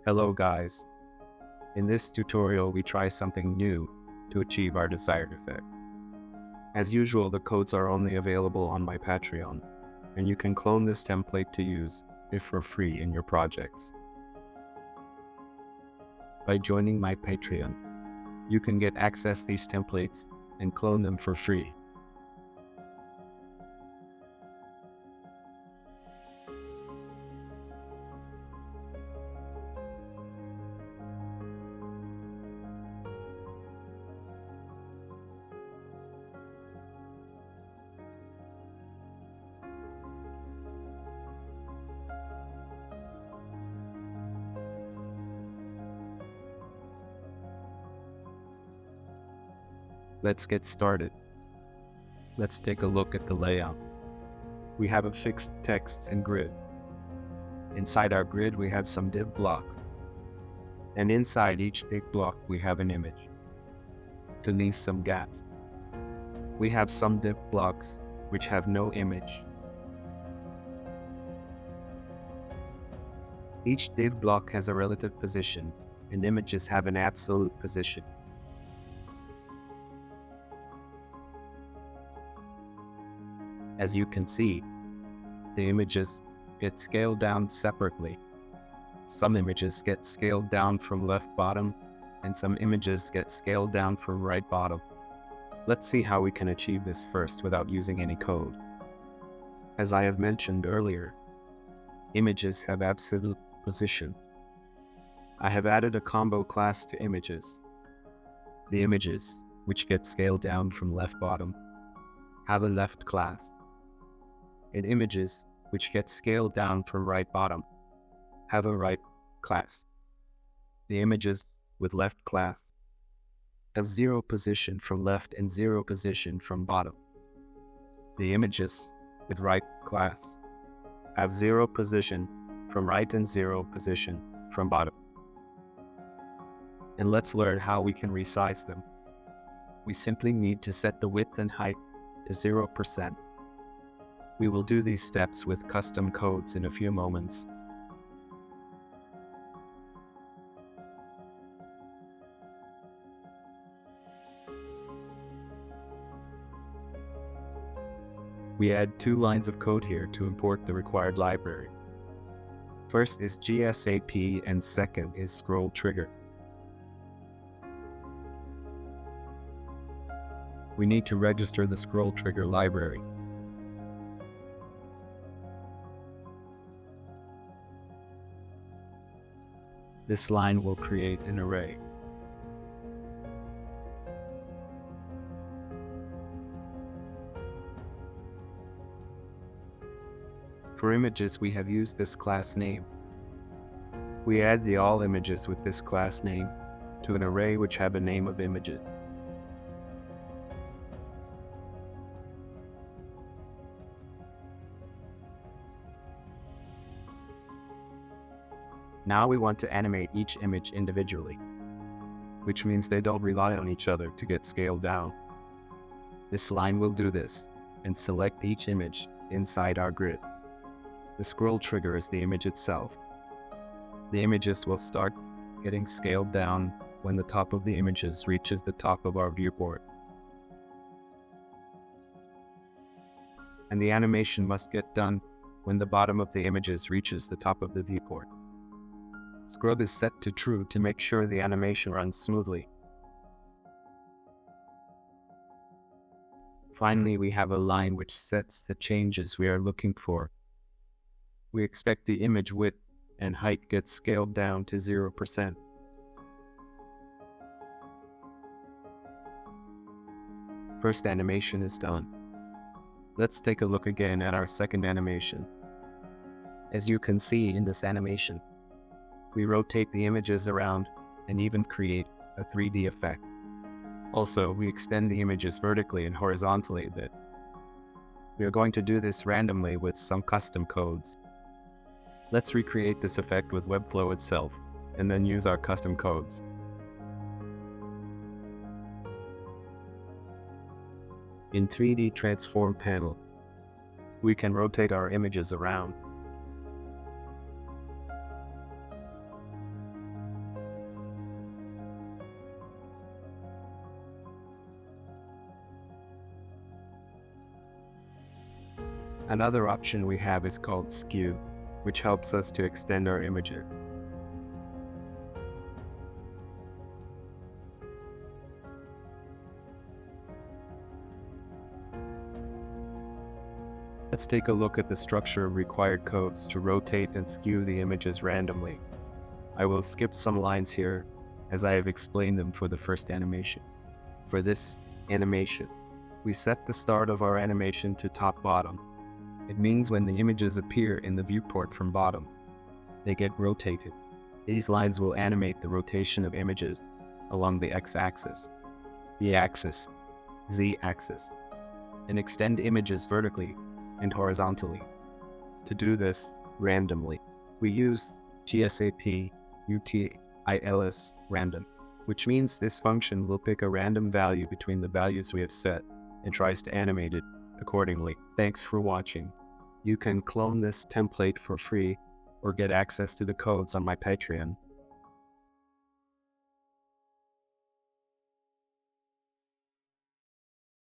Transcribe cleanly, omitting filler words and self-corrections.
Hello guys, in this tutorial we try something new to achieve our desired effect. As usual, the codes are only available on my Patreon, and you can clone this template to use if for free in your projects. By joining my Patreon, you can get access to these templates and clone them for free. Let's get started. Let's take a look at the layout. We have a fixed text and grid. Inside our grid we have some div blocks. And inside each div block we have an image. To leave some gaps, we have some div blocks which have no image. Each div block has a relative position, and images have an absolute position. As you can see, the images get scaled down separately. Some images get scaled down from left bottom, and some images get scaled down from right bottom. Let's see how we can achieve this first without using any code. As I have mentioned earlier, images have absolute position. I have added a combo class to images. The images, which get scaled down from left bottom, have a left class. And images, which get scaled down from right bottom, have a right class. The images with left class have 0 position from left and 0 position from bottom. The images with right class have 0 position from right and 0 position from bottom. And let's learn how we can resize them. We simply need to set the width and height to 0%. We will do these steps with custom codes in a few moments. We add 2 lines of code here to import the required library. First is GSAP and second is scroll trigger. We need to register the scroll trigger library. This line will create an array. For images, we have used this class name. We add the all images with this class name to an array which have a name of images. Now we want to animate each image individually, which means they don't rely on each other to get scaled down. This line will do this and select each image inside our grid. The scroll trigger is the image itself. The images will start getting scaled down when the top of the images reaches the top of our viewport. And the animation must get done when the bottom of the images reaches the top of the viewport. Scrub is set to true to make sure the animation runs smoothly. Finally, we have a line which sets the changes we are looking for. We expect the image width and height gets scaled down to 0%. First animation is done. Let's take a look again at our second animation. As you can see in this animation, we rotate the images around and even create a 3D effect. Also, we extend the images vertically and horizontally a bit. We are going to do this randomly with some custom codes. Let's recreate this effect with Webflow itself, and then use our custom codes. In 3D Transform panel, we can rotate our images around. Another option we have is called Skew, which helps us to extend our images. Let's take a look at the structure of required codes to rotate and skew the images randomly. I will skip some lines here, as I have explained them for the first animation. For this animation, we set the start of our animation to top-bottom. It means when the images appear in the viewport from bottom, they get rotated. These lines will animate the rotation of images along the x-axis, y-axis, z-axis, and extend images vertically and horizontally. To do this randomly, we use GSAP UTILS random, which means this function will pick a random value between the values we have set and tries to animate it accordingly. Thanks for watching. You can clone this template for free or get access to the codes on my Patreon.